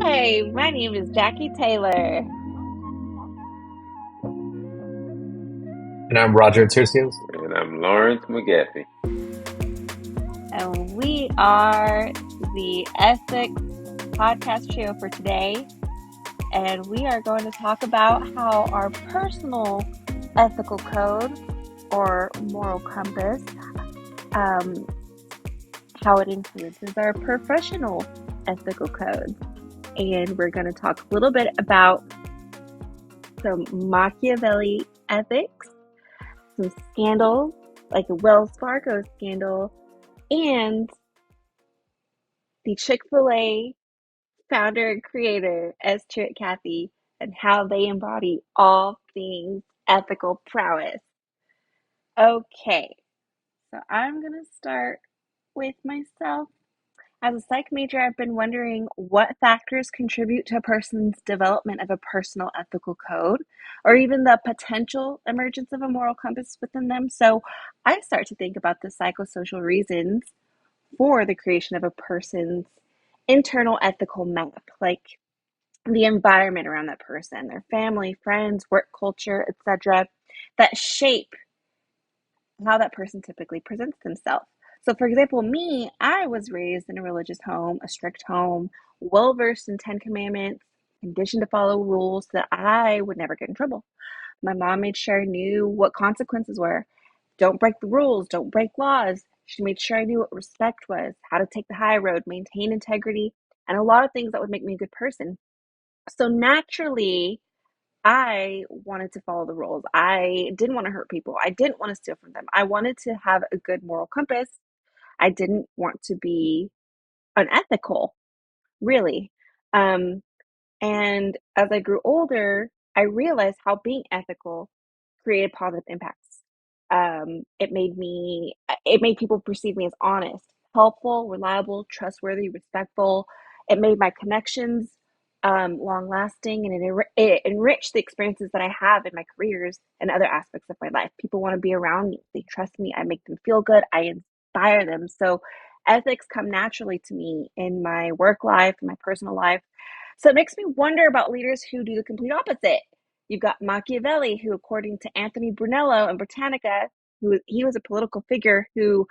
Hi, my name is Jackie Taylor, And I'm Roger Tercios. And I'm Lawrence McGaffey. and we are the Ethics Podcast Trio for today. And we are going to talk about how our personal ethical code or moral compass, um, how it influences our professional ethical codes. And we're going to talk a little bit about some Machiavelli ethics, some scandals, like the Wells Fargo scandal, and the Chick-fil-A founder and creator, S. Truett Cathy, and how they embody all things ethical prowess. Okay, so I'm going to start with myself. As a psych major, I've been wondering what factors contribute to a person's development of a personal ethical code or even the potential emergence of a moral compass within them. So I start to think about the psychosocial reasons for the creation of a person's internal ethical map, like the environment around that person, their family, friends, work culture, etc., that shape how that person typically presents themselves. So, for example, me, I was raised in a religious home, a strict home, well versed in Ten Commandments, conditioned to follow rules so that I would never get in trouble. My mom made sure I knew what consequences were. Don't break the rules, don't break laws. She made sure I knew what respect was, how to take the high road, maintain integrity, and a lot of things that would make me a good person. So naturally, I wanted to follow the rules. I didn't want to hurt people. I didn't want to steal from them. I wanted to have a good moral compass. I didn't want to be unethical, really. Um, and as I grew older, I realized how being ethical created positive impacts. It made people perceive me as honest, helpful, reliable, trustworthy, respectful. It made my connections long lasting, and it enriched the experiences that I have in my careers and other aspects of my life. People want to be around me, they trust me, I make them feel good, I inspire them. So ethics come naturally to me in my work life, in my personal life. So it makes me wonder about leaders who do the complete opposite. You've got Machiavelli, who, according to Anthony Brunello and Britannica, he was a political figure who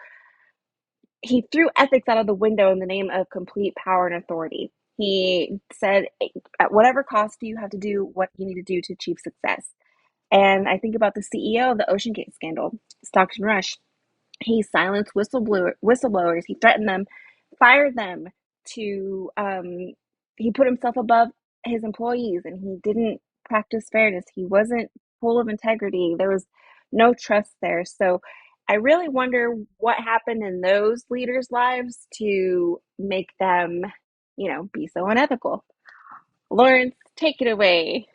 he threw ethics out of the window in the name of complete power and authority. He said, at whatever cost, you have to do what you need to do to achieve success. And I think about the CEO of the OceanGate scandal, Stockton Rush. He silenced whistleblowers. He threatened them, fired them. To He put himself above his employees, and he didn't practice fairness. He wasn't full of integrity. There was no trust there. So I really wonder what happened in those leaders' lives to make them, be so unethical. Lawrence, take it away.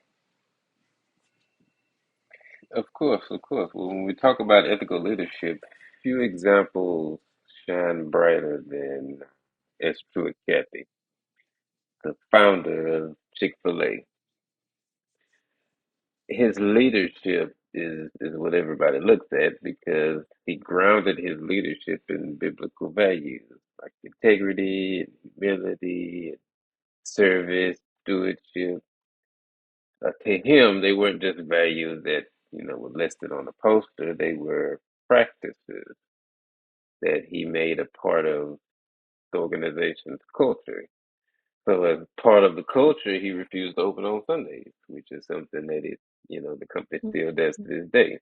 Of course. Well, when we talk about ethical leadership, few examples shine brighter than S. Truett Cathy, the founder of Chick-fil-A. His leadership is what everybody looks at because he grounded his leadership in biblical values like integrity and humility and service, stewardship. To him, they weren't just values that were listed on a poster. They were practices that he made a part of the organization's culture. So, as part of the culture, he refused to open on Sundays, which is something that the company still does to this day.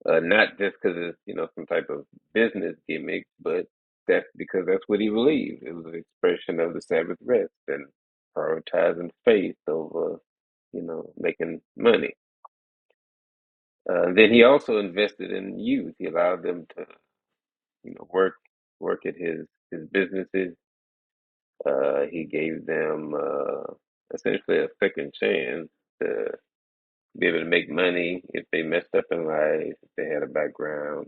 Not just because it's some type of business gimmick, but that's because that's what he believed. It was an expression of the Sabbath rest and prioritizing faith over making money. Then he also invested in youth. He allowed them to, work at his businesses. He gave them essentially a second chance to be able to make money if they messed up in life, if they had a background.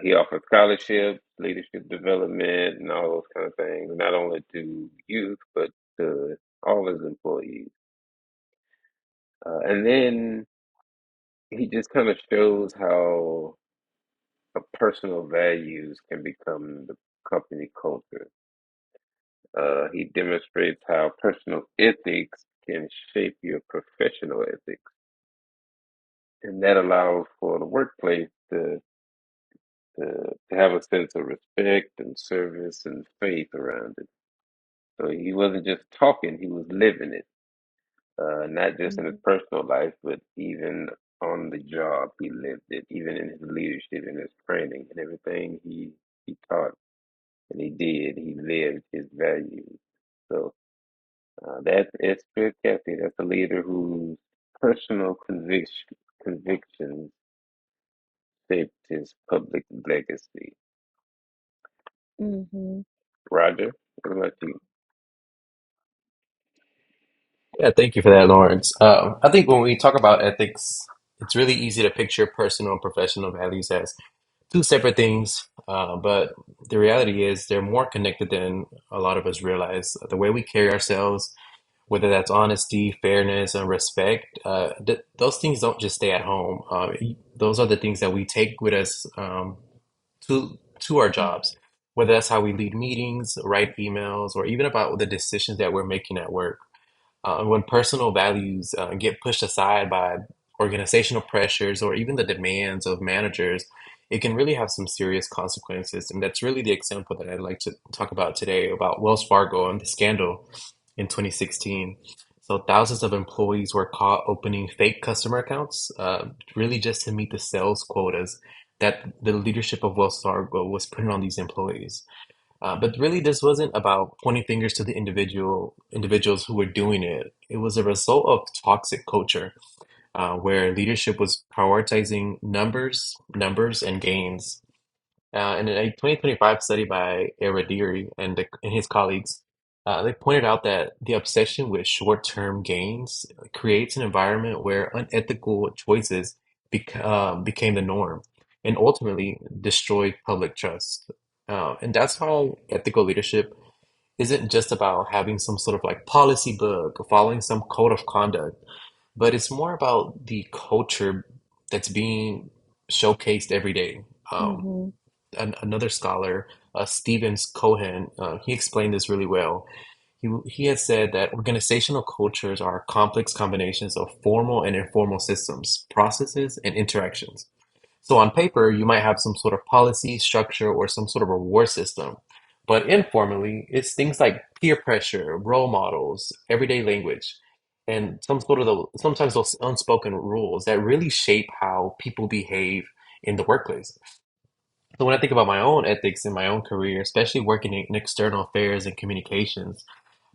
He offered scholarships, leadership development, and all those kind of things, not only to youth but to all his employees. And then he just kind of shows how personal values can become the company culture. He demonstrates how personal ethics can shape your professional ethics, and that allows for the workplace to have a sense of respect and service and faith around it. So he wasn't just talking, he was living it, not just in his Mhm. personal life, but even on the job, he lived it, even in his leadership, in his training, and everything he taught and he did, he lived his values. So it's good, Kathy. That's a leader whose personal convictions shaped his public legacy. Mhm. Roger, what about you? Yeah, thank you for that, Lawrence. I think when we talk about ethics, it's really easy to picture personal and professional values as two separate things, but the reality is they're more connected than a lot of us realize. The way we carry ourselves, whether that's honesty, fairness, and respect, those things don't just stay at home. Those are the things that we take with us to our jobs, whether that's how we lead meetings, write emails, or even about the decisions that we're making at work. When personal values get pushed aside by organizational pressures or even the demands of managers, it can really have some serious consequences. And that's really the example that I'd like to talk about today about Wells Fargo and the scandal in 2016. So thousands of employees were caught opening fake customer accounts, really just to meet the sales quotas that the leadership of Wells Fargo was putting on these employees. But really, this wasn't about pointing fingers to the individuals who were doing it. It was a result of toxic culture, where leadership was prioritizing numbers, and gains. In a 2025 study by Eridiri and his colleagues, they pointed out that the obsession with short-term gains creates an environment where unethical choices became the norm and ultimately destroyed public trust. And that's why ethical leadership isn't just about having some sort of like policy book or following some code of conduct, but it's more about the culture that's being showcased every day. Um, Mhm. Another scholar, Stevens Cohen, he explained this really well. He has said that organizational cultures are complex combinations of formal and informal systems, processes, and interactions. So on paper, you might have some sort of policy, structure, or some sort of reward system. But informally, it's things like peer pressure, role models, everyday language, and sometimes those unspoken rules that really shape how people behave in the workplace. So when I think about my own ethics in my own career, especially working in external affairs and communications,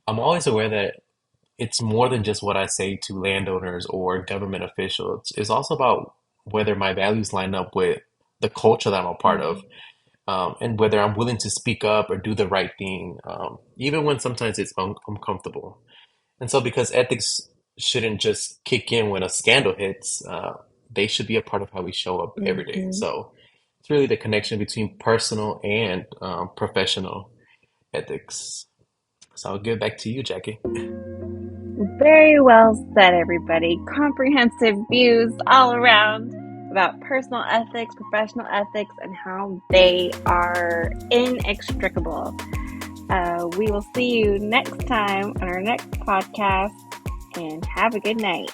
I'm always aware that it's more than just what I say to landowners or government officials. It's also about whether my values line up with the culture that I'm a part of, Mhm. and whether I'm willing to speak up or do the right thing, even when sometimes it's uncomfortable. And so, because ethics shouldn't just kick in when a scandal hits, they should be a part of how we show up every day. Mhm. So, it's really the connection between personal and professional ethics. So, I'll give it back to you, Jackie. Very well said, everybody. Comprehensive views all around about personal ethics, professional ethics, and how they are inextricable. We will see you next time on our next podcast, and have a good night.